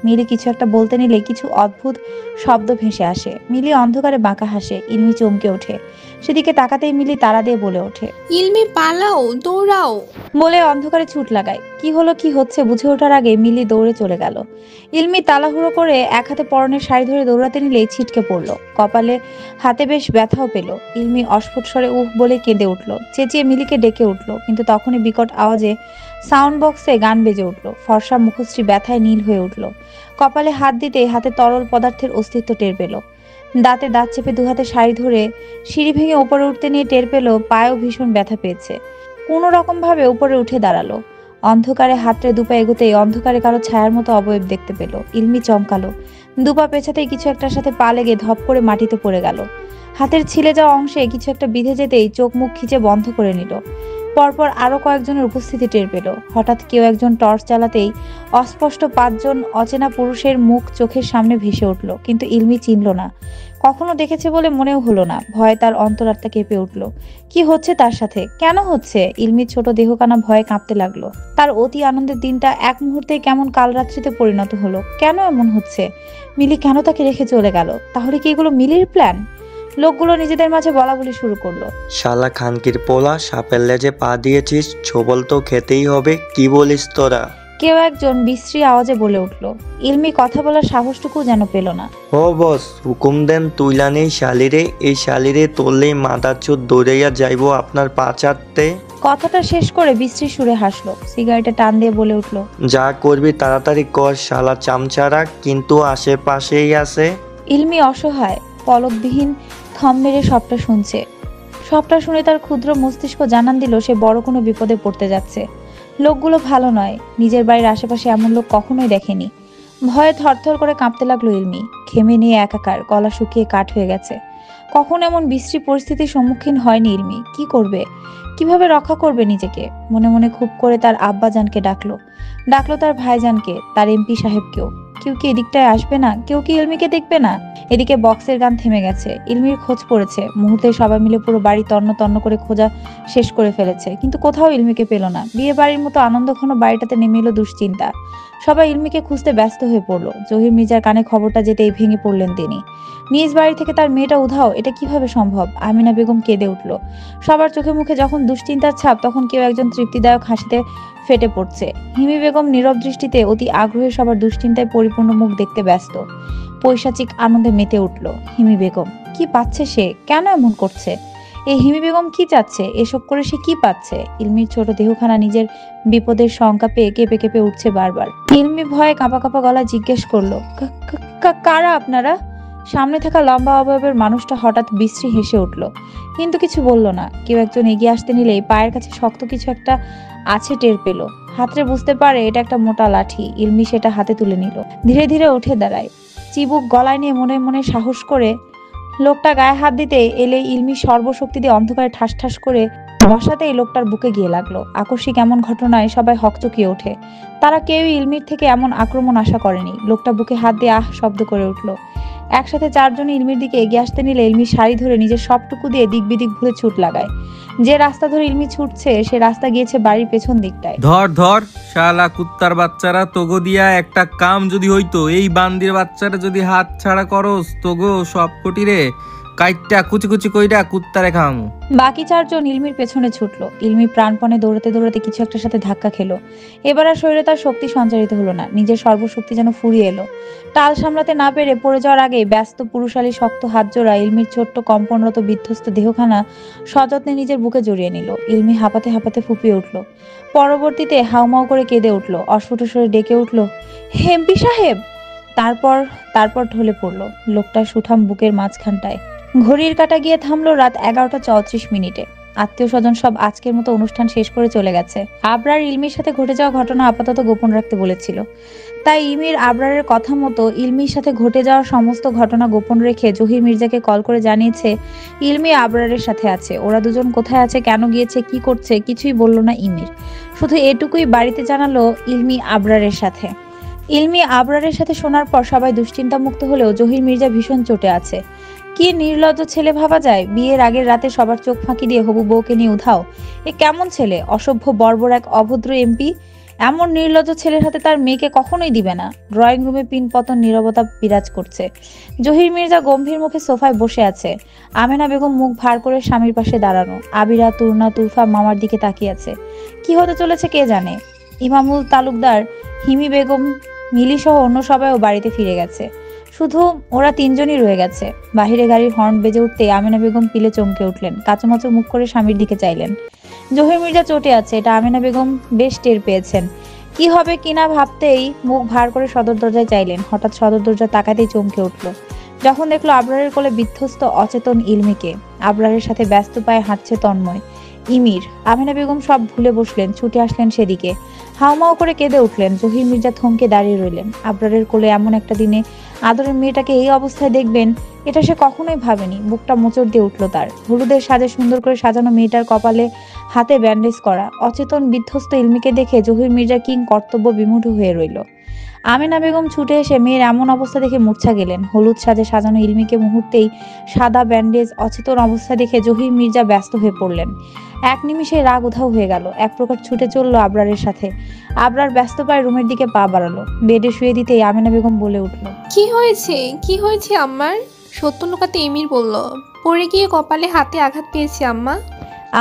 মিলি কিছু একটা বলতে নিলে কিছু অদ্ভুত শব্দ ভেসে আসে। মিলি অন্ধকারে বাঁকা হাসে। ইলমি চমকে ওঠে। সেদিকে তাকাতেই মিলি তাড়া দিয়ে বলে ওঠে, ইলমি পালাও, দৌড়াও। বলে অন্ধকারে ছুট লাগায়। কি হলো, কি হচ্ছে বুঝে ওঠার আগে মিলি দৌড়ে চলে গেল। ইলমি তাড়াহুড়ো করে এক হাতে পরনের শাড়ি ধরে দৌড়াতে নিলেই ছিটকে পড়লো। কপালে হাতে বেশ ব্যথাও পেল। ইলমি অস্ফুট স্বরে উহ বলে কেঁদে উঠল। চেঁচিয়ে মিলিকে ডেকে উঠল, কিন্তু তখনই বিকট আওয়াজে সাউন্ড বক্সে গান বেজে উঠল। ফর্সা মুখশ্রী ব্যথায় নীল হয়ে উঠল। কপালে হাত দিতেই হাতে তরল পদার্থের অস্তিত্ব টের পেল। দাঁতে দাঁত চেপে দুহাতে শাড়ি ধরে সিঁড়ি ভেঙে উপরে উঠতে নিয়ে টের পেল পায়েও ভীষণ ব্যথা পেয়েছে। কোনো রকম ভাবে উপরে উঠে দাঁড়ালো। অন্ধকারে হাতড়ে দুপা এগোতেই অন্ধকারে কারো ছায়ার মতো অবয়ব দেখতে পেল। ইলমি চমকালো। দুপা পেছাতেই কিছু একটার সাথে পা লেগে ধপ করে মাটিতে পড়ে গেল। হাতের ছিলে যাওয়া অংশে কিছু একটা বিঁধে যেতেই চোখ মুখ খিচে বন্ধ করে নিল। পরপর আরো কয়েকজনের উপস্থিতি টের পেল। হঠাৎ কেউ একজন টর্চ চালাতেই অস্পষ্ট 5জন অচেনা পুরুষের মুখ চোখের সামনে ভেসে উঠল, কিন্তু ইলমি চিনল না। কখনো দেখেছে বলে মনেও হলো না। ভয়ে তার অন্তরাত্মা কেঁপে উঠল। কি হচ্ছে তার সাথে, কেন হচ্ছে? ইলমির ছোট দেহকানা ভয়ে কাঁপতে লাগলো। তার অতি আনন্দের দিনটা এক মুহূর্তে কেমন কালরাত্রিতে পরিণত হলো। কেন এমন হচ্ছে? মিলি কেন তাকে রেখে চলে গেল? তাহলে কি এগুলো মিলির প্ল্যান? লোকগুলো নিজেদের মাঝে বলাবলি শুরু করলো। শালা খানকির পোলা, সাপের লেজে পা দিয়েছিস, ছোবল তো খেতেই হবে। কি বলিস তোরা? কেউ একজন বিশ্রী আওয়াজে বলে উঠল। ইলমি কথা বলার সাহসটুকু যেন পেল না। ও বস, হুকুম দেন তুইলা নেই শালিরে। এই শালিরে তোললেই মাদারচোদ দৌড়াইয়া যাইব আপনার পা চাটতে। কথাটা শেষ করে বিশ্রী সুরে হাসলো। সিগারেটে টান দিয়ে বলে উঠল, যা করবি তাড়াতাড়ি কর শালা চামচারা, কিন্তু আশেপাশেই আছে। ইলমি অসহায় পলকবিহীন থম মেরে সবটা শুনছে। সবটা শুনে তার ক্ষুদ্র মস্তিষ্ক জানান দিল সে বড় কোনো বিপদে পড়তে যাচ্ছে। লোকগুলো ভালো নয়। নিজের বাড়ির আশেপাশে এমন লোক কখনোই দেখেনি। ভয়ে থরথর করে কাঁপতে লাগলো ইলমি। ঘেমে নিয়ে একাকার, গলা শুকিয়ে কাঠ হয়ে গেছে। কখন এমন বিশ্রী পরিস্থিতির সম্মুখীন হয়নি ইলমি। কি করবে, কিভাবে রক্ষা করবে নিজেকে? মনে মনে খুব করে তার আব্বাজানকে ডাকলো। ডাকলো তার ভাইজানকে, তার এমপি সাহেবকেও। কেউ কি এদিকটায় আসবে না? কেউ কি ইলমিকে দেখবে না? এদিকে বক্সের গান থেমে গেছে। ইলমির খোঁজ পড়েছে। মুহূর্তে সবাই মিলে পুরো বাড়ি তন্ন তন্ন করে খোঁজা শেষ করে ফেলেছে, কিন্তু কোথাও ইলমিকে পেল না। বিয়ে বাড়ির মতো আনন্দঘন বাড়িটাতে নেমে এলো দুশ্চিন্তা। সবাই ইলমিকে খুঁজতে ব্যস্ত হয়ে পড়লো। জহির মির্জার কানে খবরটা যেতেই ভেঙে পড়লেন তিনি। নিজ বাড়ি থেকে তার মেয়েটা উধাও, এটা কিভাবে সম্ভব? আমিনা বেগম কেঁদে উঠল। সবার চোখে মুখে যখন দুশ্চিন্তার ছাপ, তখন কেউ একজন তৃপ্তিদায়ক হাসিতে ফেটে পড়ছে। হিমি বেগম নীরব দৃষ্টিতে অতি আগ্রহে সবার দুশ্চিন্তায় পরিপূর্ণ মুখ দেখতে ব্যস্ত। পৈশাচিক আনন্দে মেতে উঠল হিমি বেগম। কি পাচ্ছে সে? কেন এমন করছে? এই হিমি বেগম কি চাচ্ছে? এসব করে সে কি পাচ্ছে? ইলমির ছোট দেহখানা নিজের বিপদের শঙ্কা পেয়ে কেঁপে কেঁপে উঠছে বারবার। ইলমি ভয়ে কাঁপা কাঁপা গলা জিজ্ঞেস করলো, কারা আপনারা? সামনে থাকা লম্বা অবয়বের মানুষটা হঠাৎ বিশ্রী হেসে উঠল, কিন্তু কিছু বলল না। কেউ একজন এগিয়ে আসতে নিলেই পায়ের কাছে শক্ত কিছু একটা আছে টের পেল। হাতরে বুঝতে পারে এটা একটা মোটা লাঠি। ইলমি সেটা হাতে তুলে নিল। ধীরে ধীরে উঠে দাঁড়ায়। চিবুক গলায় নিয়ে মনে মনে সাহস করে লোকটা গায়ে হাত দিতে এলে ইলমি সর্বশক্তি দিয়ে অন্ধকারে ঠাস ঠাস করে বসাতেই লোকটার বুকে গিয়ে লাগলো। আকস্মিক এমন ঘটনায় সবাই হকচকিয়ে ওঠে। তারা কেউই ইলমির থেকে এমন আক্রমণ আশা করেনি। লোকটা বুকে হাত দিয়ে আহ শব্দ করে উঠল। একসাথে 4 জন ইলমির দিকে এগিয়ে আসতে নিলে ইলমি শাড়ি ধরে নিজের সবটুকু দিয়ে দিক বিদিক ঘুরে ছুট লাগায়। যে রাস্তা ধরে ইলমি ছুটছে সে রাস্তা গিয়েছে বাড়ির পেছন দিকটায়। ধর ধর শালা কুত্তার বাচ্চারা, তোগো দিয়া একটা কাম যদি হইতো। এই বান্দির বাচ্চারা যদি হাত ছাড়া করস, তোগো সব কটিরে কাইটটা কুচি কুচি কইরা কুত্তারে খামু। বাকি 4 জন ইলমির পেছনে ছুটলো। ইলমি প্রাণপণে দৌড়াতে দৌড়াতে কিছু একটার সাথে ধাক্কা খেলো। এবার আর শরীরে তার শক্তি সঞ্চারিত হলো না। নিজের সর্বশক্তি যেন ফুরিয়ে এলো। টাল সামলাতে না পেরে পড়ে যাওয়ার আগে ব্যস্ত পুরুষালী শক্ত হাত জোড়া ইলমির ছোট্ট কম্পনরত বিধ্বস্ত দেহখানা সযত্নে নিজের বুকে জড়িয়ে নিল। ইলমি হাঁপাতে হাঁপাতে ফুপিয়ে উঠল। পরবর্তীতে হাউমাউ করে কেঁদে উঠল। অস্ফুট স্বরে ডেকে উঠল, এমপি সাহেব। তারপর তারপর ঢলে পড়লো লোকটার সুঠাম বুকের মাঝখানটায়। ঘড়ির কাঁটা গিয়ে থামলো রাত 11টা 34 মিনিটে। আত্মীয় স্বজন সব আজকের মতো অনুষ্ঠান শেষ করে চলে গেছে। আবরার ইলমির সাথে ঘটে যাওয়া ঘটনা আপাতত গোপন রাখতে বলেছিল। তাই ইমির আবরারের কথা মতো ইলমির সাথে ঘটে যাওয়া সমস্ত ঘটনা গোপন রেখে জহির মির্জাকে কল করে জানিয়েছে ইলমি আবরারের সাথে আছে। ওরা দুজন কোথায় আছে, কেন গিয়েছে, কি করছে কিছুই বলল না ইমির। শুধু এটুকুই বাড়িতে জানালো ইলমি আবরারের সাথে। ইলমি আবরারের সাথে শোনার পর সবাই দুশ্চিন্তা মুক্ত হলেও জহির মির্জা ভীষণ চটে আছে। কি নির্লজ্জ ছেলে ভাবা যায়! বিয়ের আগের রাতে সবার চোখ ফাঁকি দিয়ে হবু বউকে নিয়ে উধাও। এ কেমন ছেলে? অসভ্য বর্বর এক অভদ্র এমপি। এমন নির্লজ্জ ছেলের হাতে তার মেয়েকে কখনোই দিবে না। ড্রয়িং রুমে পিনপতন নীরবতা বিরাজ করছে। জহির মির্জা গম্ভীর মুখে সোফায় বসে আছে। আমেনা বেগম মুখ ভার করে স্বামীর পাশে দাঁড়ানো। আবিরা, তুর্না, তুরফা মামার দিকে তাকিয়ে আছে। কি হতে চলেছে কে জানে। ইমামুল তালুকদার, হিমি বেগম, মিলি সহ অন্য সবাইও বাড়িতে ফিরে গেছে। শুধু ওরা তিনজনই রয়ে গেছে। বাহিরে গাড়ির হর্ন বেজে উঠতে আমেনা বেগম পিলে চমকে উঠলেন। কাঁচুমাচু মুখ করে স্বামীর দিকে চাইলেন। জহির মির্জা চটে আছে, এটা আমেনা বেগম বেশ টের পেয়েছেন। কি হবে কিনা ভাবতেই মুখ ভার করে সদর দরজায় চাইলেন। হঠাৎ সদর দরজা তাকাতেই চমকে উঠল যখন দেখলো আবরারের কোলে বিধ্বস্ত অচেতন ইলমিকে। আবরারের সাথে ব্যস্ত পায়ে হাঁটছে তন্ময়, ইমির। আমেনা বেগম সব ভুলে বসলেন, ছুটে আসলেন সেদিকে। হাউমাউ করে কেঁদে উঠলেন। জহির মির্জা থমকে দাঁড়িয়ে রইলেন। আবরারের কোলে এমন একটা দিনে আদরের মেয়েটাকে এই অবস্থায় দেখবেন, এটা সে কখনোই ভাবেনি। বুকটা মোচড় দিয়ে উঠল তার। হলুদের সাজে সুন্দর করে সাজানো মেয়েটার কপালে হাতে ব্যান্ডেজ করা অচেতন বিধ্বস্ত ইলমিকে দেখে জহির মির্জা কিং কর্তব্য বিমূঢ় হয়ে রইল। আমেনা বেগম ছুটে এসে মেয়ের এমন অবস্থা দেখে মূর্ছা গেলেন। হলুদ সাজে সাজানো ইলমিকে মুহূর্তেই সাদা ব্যান্ডেজ অচেতন অবস্থা দেখে জহির মির্জা ব্যস্ত হয়ে পড়লেন। এক নিমিষে রাগ উধাও হয়ে গেল। এক প্রকার ছুটে চলল আবরারের সাথে। আবরার ব্যস্ত পায়ে রুমের দিকে পা বাড়ালো। বেডে শুয়ে দিতেই আমেনা বেগম বলে উঠল, কি হয়েছে আমার? সত্য লুকাতে এমির বলল, পড়ে গিয়ে কপালে হাতে আঘাত পেয়েছি আম্মা।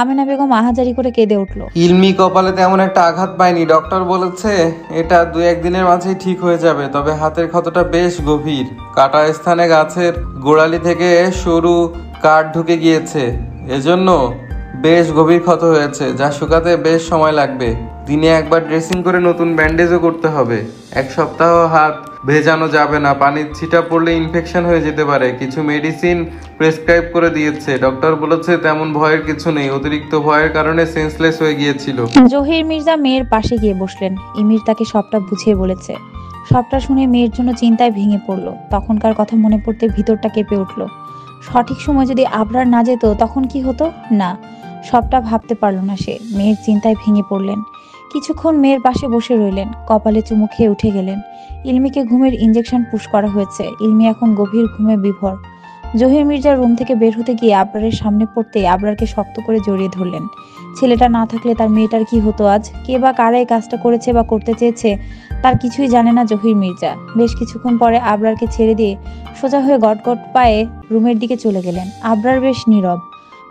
আমেনা বেগম আহাজারি করে কেঁদে উঠল। ইলমি কপালে তেমন একটা আঘাত পায়নি, ডক্টর বলেছে এটা 2-1 দিনের মাঝেই ঠিক হয়ে যাবে। তবে হাতের ক্ষতটা বেশ গভীর, কাটা স্থানে গাছের গোড়ালি থেকে সরু কাঠ ঢুকে গিয়েছে, এজন্য বেশ গভীর ক্ষত হয়েছে, যা শুকাতে বেশ সময় লাগবে। দিনে একবার ড্রেসিং করে নতুন ব্যান্ডেজও করতে হবে। 1 সপ্তাহ হাত ভেজানো যাবে না, পানির ছিটা পড়লে ইনফেকশন হয়ে যেতে পারে। কিছু মেডিসিন প্রেসক্রাইব করে দিয়েছে, ডক্টর বলেছে তেমন ভয়ের কিছু নেই, অতিরিক্ত ভয়ের কারণে সেন্সলেস হয়ে গিয়েছিল। জহির মির্জা মেয়ের পাশে গিয়ে বসলেন। ইমির তাকে সবটা বুঝিয়ে বলেছে। সবটা শুনে মেয়ের জন্য চিন্তায় ভেঙে পড়লো। তখনকার কথা মনে পড়তে ভিতরটা কেঁপে উঠল। সঠিক সময় যদি আবরার না যেত তখন কি হতো? না, সবটা ভাবতে পারল না সে। মেয়ের চিন্তায় ভেঙে পড়লেন। কিছুক্ষণ মেয়ের পাশে বসে রইলেন। কপালে চুমু খেয়ে উঠে গেলেন। ইলমিকে ঘুমের ইঞ্জেকশন পুশ করা হয়েছে। ইলমি এখন গভীর ঘুমে বিভোর। জহির মির্জার রুম থেকে বের হতে গিয়ে আবরারের সামনে পড়তে আবরারকে শক্ত করে জড়িয়ে ধরলেন। ছেলেটা না থাকলে তার মেয়েটার কি হতো আজ? কে বা কারা এই কাজটা করেছে বা করতে চেয়েছে তার কিছুই জানে না জহির মির্জা। বেশ কিছুক্ষণ পরে আবরারকে ছেড়ে দিয়ে সোজা হয়ে গটগট পায়ে রুমের দিকে চলে গেলেন। আবরার বেশ নীরব।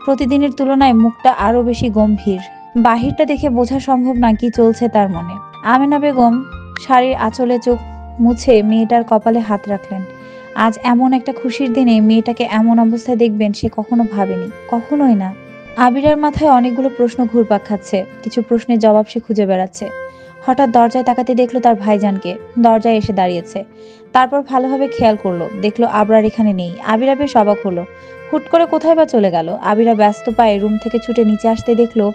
প্রতিদিনের তুলনায় মুখটা আরো বেশি গম্ভীর। বাহিরটা দেখে বোঝা সম্ভব না কি চলছে তার মনে। আমেনা বেগম শাড়ির আঁচলে চোখ মুছে মেয়েটার কপালে হাত রাখলেন। আজ এমন একটা খুশির দিনে মেয়েটাকে এমন অবস্থায় দেখবেন সে কখনো ভাবেনি, কখনোই না। আবিরার মাথায় অনেকগুলো প্রশ্ন ঘুরপাক খাচ্ছে। কিছু প্রশ্নের জবাব সে খুঁজে বেড়াচ্ছে। হঠাৎ দরজায় তাকাতে দেখলো তার ভাইজানকে। দরজায় এসে দাঁড়িয়েছে। তারপর ভালোভাবে খেয়াল করলো, দেখলো আবরার এখানে নেই। আবিরা বেশ অবাক হলো। হুট করে কোথায় বা চলে গেল? আবিরা ব্যস্ত পায়ে রুম থেকে ছুটে নিচে আসতে দেখলো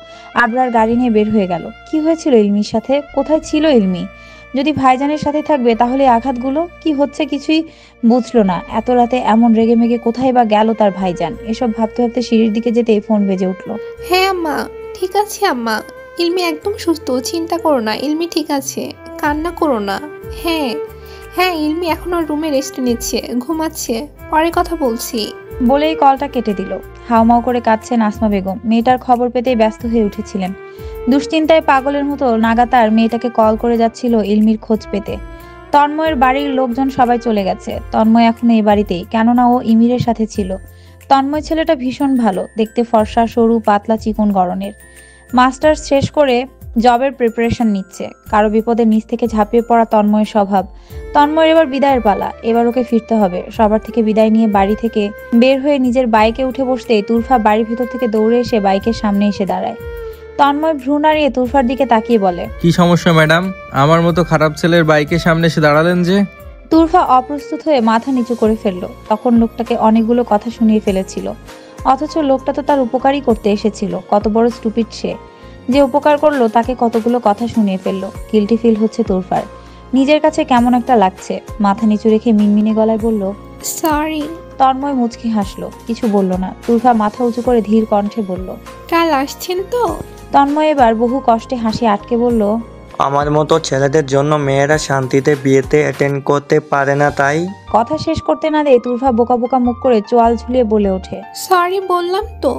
আবরার গাড়ি নিয়ে বের হয়ে গেল। কি হয়েছিল ইলমির সাথে? কোথায় ছিল ইলমি? যদি ভাইজানের সাথে থাকবে তাহলে আঘাতগুলো কি হচ্ছে কিছুই বুঝলো না। এত রাতে এমন রেগে মেগে কোথায় বা গেল তার ভাইজান? এসব ভাবতে ভাবতে সিঁড়ির দিকে যেতে ফোন বেজে উঠলো। হ্যাঁ আম্মা, ঠিক আছে আম্মা। ইলমি একদম সুস্থ, চিন্তা করো না। ইলমি ঠিক আছে, কান্না করো না। হ্যাঁ হ্যাঁ, ইলমি এখন ওর রুমে রেস্ট নিচ্ছে, ঘুমাচ্ছে, পরে কথা বলছি বলেই কলটা কেটে দিল। হাউমাউ করে কাঁদছেন আসমা বেগম। মেয়েটার খবর পেতেই ব্যস্ত হয়ে উঠেছিলেন। দুশ্চিন্তায় পাগলের মতো নাগাতার মেয়েটাকে কল করে যাচ্ছিল ইলমির খোঁজ পেতে। তন্ময়ের বাড়ির লোকজন সবাই চলে গেছে। তন্ময় এখন এই বাড়িতেই, কেননা ও ইমিরের সাথে ছিল। তন্ময় ছেলেটা ভীষণ ভালো, দেখতে ফর্সা, সরু, পাতলা, চিকন গড়নের। মাস্টার্স শেষ করে জবের প্রিপারেশন নিচ্ছে। কারো বিপদে নিচ থেকে ঝাঁপিয়ে পড়া তন্ময়ের স্বভাব। তন্ময়ের এবার বিদায়ের পালা। এবার ওকে ফিরতে হবে। সবার থেকে বিদায় নিয়ে বাড়ি থেকে বের হয়ে নিজের বাইকে উঠে বসতে তুরফা বাড়ির ভিতর থেকে দৌড়ে এসে বাইকের সামনে এসে দাঁড়ায়। তন্ময় ভ্রু নাড়িয়ে তুরফার দিকে তাকিয়ে বলে, কি সমস্যা ম্যাডাম? আমার মতো খারাপ ছেলের বাইকের সামনে এসে দাঁড়ালেন যে? তুরফা অপ্রস্তুত হয়ে মাথা নিচু করে ফেললো। তখন লোকটাকে অনেকগুলো কথা শুনিয়ে ফেলেছিল, অথচ লোকটা তো তার উপকারই করতে এসেছিল। কত বড় স্টুপিড সে, যে উপকার করলো তাকে কতগুলো কথা শুনিয়ে ফেললো। গিল্টি ফিল হচ্ছে তুরফার। নিজের কাছে কেমন একটা লাগছে। মাথা নিচু রেখে মিনমিনে গলায় বলল, সরি। তন্ময় মুচকি হাসলো, কিছু বলল না। তুরফা মাথা উঁচু করে ধীর কণ্ঠে বলল, কাল আসছেন তো? তন্ময় এবার বহু কষ্টে হাসি আটকে বলল, আমার মতো ছেলেদের জন্য মেয়েরা শান্তিতে বিয়েতে অ্যাটেন্ড করতে পারে না, তাই। কথা শেষ করতে না দিয়ে তুরফা বোকা বোকা মুখ করে চোয়াল ঝুলিয়ে বলে ওঠে। সরি বললাম তো।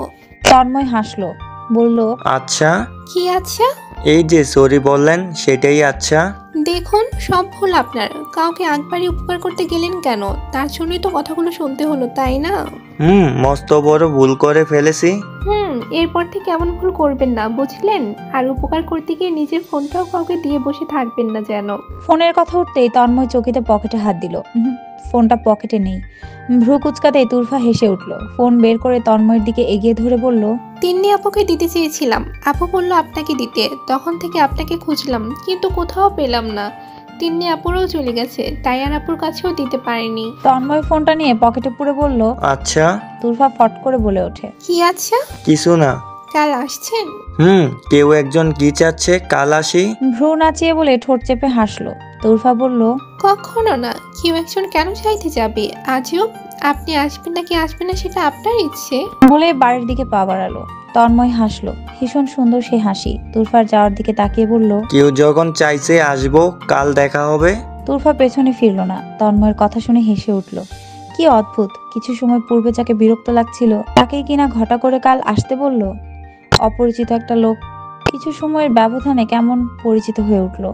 তন্ময় হাসলো, বলল, আচ্ছা, কি আচ্ছা? এই যে সরি বললেন সেটাই আচ্ছা। দেখুন, সব ভুল আপনার। কাউকে একবারই উপকার করতে গেলেন কেন? তার জন্যই তো কথাগুলো শুনতে হলো, তাই না? মস্ত বড় ভুল করে ফেলেছি। এরপর থেকে এমন ভুল করবেন না, বুঝলেন? আর উপকার করতে গিয়ে নিজের ফোনটাও কাউকে দিয়ে বসে থাকবেন না যেন। ফোনের কথা উঠতেই তন্ময় চকিতে পকেটে হাত দিল। ফোনটা পকেটে নেই। ভ্রু কুচকাতেই তুরফা হেসে উঠল। ফোন বের করে তন্ময়ের দিকে এগিয়ে ধরে বলল, তিন্নি আপুকে দিতে চেয়েছিলাম, আপু বলল আপনাকে দিতে। তখন থেকে আপনাকে খুঁজলাম, কিন্তু কোথাও পেলাম না। তিন্নি আপুরও চলে গেছে, তাই আর আপুর কাছেও দিতে পারিনি। তন্ময় ফোনটা নিয়ে পকেটে পুরে বলল। আচ্ছা। তুরফা ফট করে বলে ওঠে, কি আচ্ছা? কিছু না। কাল আসছেন? কেউ একজন কি চাচ্ছে কাল আসি। ভ্রু নাচিয়ে বলে ঠোঁট চেপে হাসলো। তুরফা বলল, কখনো না। কেউ একজন কেন চাইতে যাবে? আজও আপনি আসবেন নাকি আসবেন না সেটা আপনার ইচ্ছে। বলে বাড়ির দিকে পা বাড়ালো। তন্ময় হাসলো, ভীষণ সুন্দর সে হাসি। তুরফার যাওয়ার দিকে তাকিয়ে বলল, কেউ যখন চাইছে আসবো, কাল দেখা হবে। তুরফা পেছনে ফিরল না। তন্ময়ের কথা শুনে হেসে উঠল। কি অদ্ভুত, কিছু সময় পূর্বে যাকে বিরক্ত লাগছিল তাকেই কিনা ঘটা করে কাল আসতে বলল। অপরিচিত একটা লোক কিছু সময়ের ব্যবধানে কেমন পরিচিত হয়ে উঠল।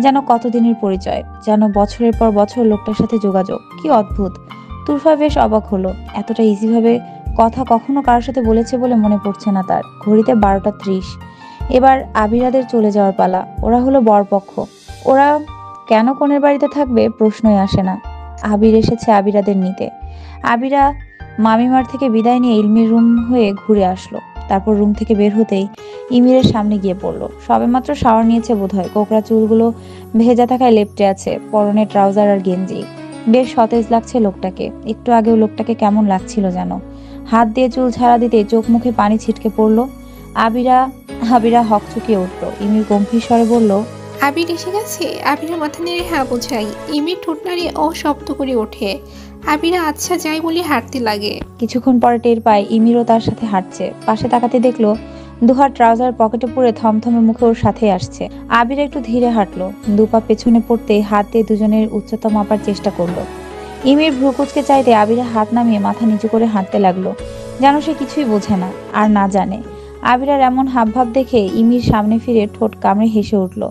যেন কতদিনের পরিচয়, যেন বছরের পর বছর লোকটার সাথে যোগাযোগ। কি অদ্ভুত। তুরফা বেশ অবাক হলো। এতটা ইজিভাবে কথা কখনো কারোর সাথে বলেছে বলে মনে পড়ছে না তার। ঘড়িতে 12:30। এবার আবিরাদের চলে যাওয়ার পালা। ওরা হলো বরপক্ষ। ওরা কেন কনের বাড়িতে থাকবে প্রশ্নই আসে না। আবির এসেছে আবিরাদের নিতে। আবিরা মামিমার থেকে বিদায় নিয়ে ইলমির রুম হয়ে ঘুরে আসলো। তারপর রুম থেকে বের হতেই ইমিরের সামনে গিয়ে পড়লো। সবেমাত্র শাওয়ার নিয়েছে বোধহয়। কোকড়া চুলগুলো ভেজা থাকায় লেপ্টে আছে, পরনে ট্রাউজার আর গেঞ্জি। বেশ সতেজ লাগছে লোকটাকে। একটু আগেও লোকটাকে কেমন লাগছিল যেন। হাত দিয়ে চুল ছাড়া দিতে চোখ মুখে পানি ছিটকে পড়লো। আবিরা আবিরা হকচকিয়ে উঠলো। ইমির গম্ভীর স্বরে বলল, আবির এসে গেছে? আবিরা মাথা নেড়ে হ্যাঁ বোঝাই। ইমির ঠোঁট নাড়িয়ে অশব্দ করে ওঠে। আবিরা আচ্ছা যাই বলে হাঁটতে লাগে। কিছুক্ষণ পরে টের পায় ইমিরও তার সাথে হাঁটছে। পাশে তাকাতে দেখলো দুহাত ট্রাউজার পকেটে পুরে থমথমে মুখে ওর সাথে আসছে। আবির একটু ধীরে হাঁটলো। দুপা পেছনে পড়তে হাত দিয়ে দুজনের উচ্চতা মাপার চেষ্টা করলো। ইমির ভ্রুকুচকে চাইতে আবিরা হাত নামিয়ে মাথা নিচু করে হাঁটতে লাগলো, যেন সে কিছুই বোঝে না আর না জানে। আবিরার এমন হাবভাব দেখে ইমির সামনে ফিরে ঠোঁট কামড়ে হেসে উঠল।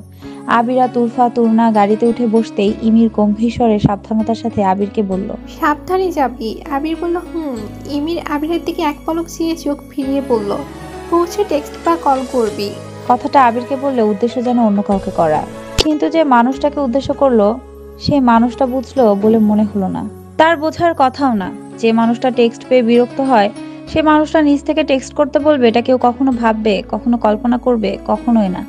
আবিরা, তুরফা, তুর্না গাড়িতে উঠে বসতেই ইমির গম্ভীর স্বরে সাবধানতার সাথে আবিরকে বলল, সাবধানে যাবি। আবির বলল ইমির আবিরের দিকে এক পলক চেয়ে চোখ ফিরিয়ে বলল, পৌঁছে টেক্সট বা কল করবি। কথাটা আবিরকে বললে উদ্দেশ্য যেন অন্য কাউকে করা, কিন্তু যে মানুষটাকে উদ্দেশ্য করলো সেই মানুষটা বুঝলো বলে মনে হলো না। তার বোঝার কথাও না। যে মানুষটা টেক্সট পেয়ে বিরক্ত হয় সে মানুষটা নিজ থেকে টেক্সট করতে বলবে, এটা কেউ কখনো ভাববে, কখনো কল্পনা করবে? কখনোই না।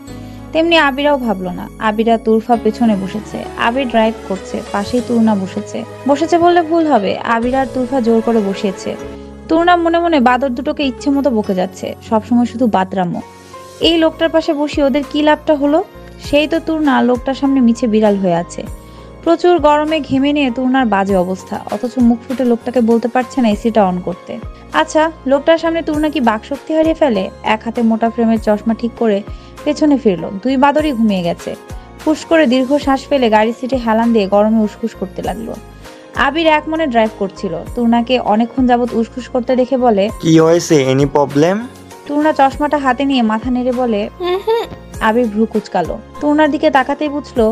তেমনি আবিরাও ভাবলো না। আবিরা, তুরফা পেছনে বসেছে, আবির ড্রাইভ করছে, পাশেই তুর্না বসেছে বললে ভুল হবে। আবির আর তুরফা জোর করে বসিয়েছে। তুর্না মনে মনে বাদর দুটোকে ইচ্ছে মতো বকে যাচ্ছে, সবসময় শুধু বাদরামো। এই লোকটার পাশে বসে ওদের কি লাভটা হলো? সেই তো তুর্না লোকটার সামনে মিছে বিড়াল হয়ে আছে। প্রচুর গরমে ঘেমে নিয়ে তুর্নার বাজে অবস্থা, অথচ মুখ ফুটে লোকটাকে বলতে পারছে না এসিটা অন করতে। আচ্ছা, লোকটার সামনে তুর্না কি বাকশক্তি হারিয়ে ফেলে? এক হাতে মোটা ফ্রেমের চশমা ঠিক করে পেছনে ফিরলো। দুই বাদরই ঘুমিয়ে গেছে। ফুস করে দীর্ঘ শ্বাস ফেলে গাড়ির সিটে হেলান দিয়ে গরমে উসখুস করতে লাগলো। আবির এক মনে ড্রাইভ করছিল। তুর্নাকে অনেকক্ষণ যাবত উসখুস করতে দেখে বলে, কি হয়েছে, এনি প্রবলেম? তুর্না চশমাটা হাতে নিয়ে মাথা নেড়ে বলে। আবির ভ্রু কুচকালো। তুর্নার দিকে তাকাতেই বুঝলো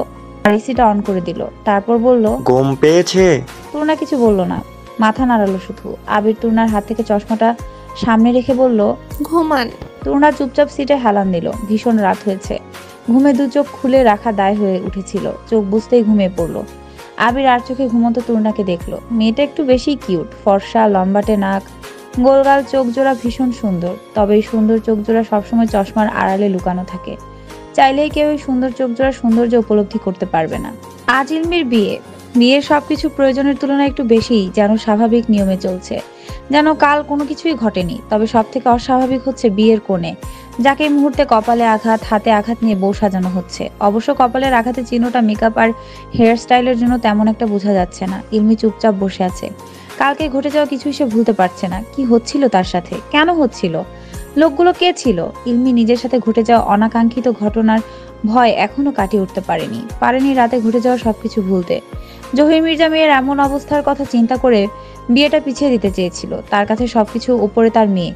এসিটা অন করে দিল। তারপর বলল, ঘুম পেয়েছে? তুর্না কিছু বলল না, মাথা নাড়ালো শুধু। আবির তুর্নার হাত থেকে চশমাটা সামনে রেখে বলল, ঘুমান। তুর্না চুপচাপ সিটে হেলান দিল। ভীষণ রাত হয়েছে। ঘুমে দু চোখ খুলে রাখা দায় হয়ে উঠেছিল। চোখ বুঝতেই ঘুমিয়ে পড়লো। আবির আর চোখে ঘুমন্ত তুর্নাকে দেখলো। মেয়েটা একটু বেশি কিউট, ফর্সা, লম্বাটে নাক, গোলগাল চোখ জোড়া, ভীষণ সুন্দর। তবে এই সুন্দর চোখ জোড়া সবসময় চশমার আড়ালে লুকানো থাকে। চাইলেই কেউ এই সুন্দর চোখ জোড়া সৌন্দর্য উপলব্ধি করতে পারবে না। আজ ইলমির বিয়ের সবকিছু প্রয়োজনের তুলনায় একটু বেশি যেন স্বাভাবিক নিয়মে চলছে, যেন কাল কোনো কিছুই ঘটেনি। তবে সব থেকে অস্বাভাবিক হচ্ছে বিয়ের কোণে, যাকে এই মুহূর্তে কপালে আঘাত, হাতে আঘাত নিয়ে বউ সাজানো হচ্ছে। অবশ্য কপালের আঘাতে চিহ্নটা মেকআপ আর হেয়ার স্টাইলের জন্য তেমন একটা বোঝা যাচ্ছে না। ইলমি চুপচাপ বসে আছে। কালকে ঘটে যাওয়া কিছুই সে ভুলতে পারছে না। কি হচ্ছিল তার সাথে, কেন হচ্ছিল, লোকগুলো কে ছিল? ইলমি নিজের সাথে ঘটে যাওয়া অনাকাঙ্ক্ষিত ঘটনার ভয় এখনো কাটিয়ে উঠতে পারেনি রাতে ঘটে যাওয়া সবকিছু ভুলতে। জহির মির্জা মেয়ের এমন অবস্থার কথা চিন্তা করে বিয়েটা পিছিয়ে দিতে চেয়েছিল। তার কাছে সবকিছু উপরে তার মেয়ে,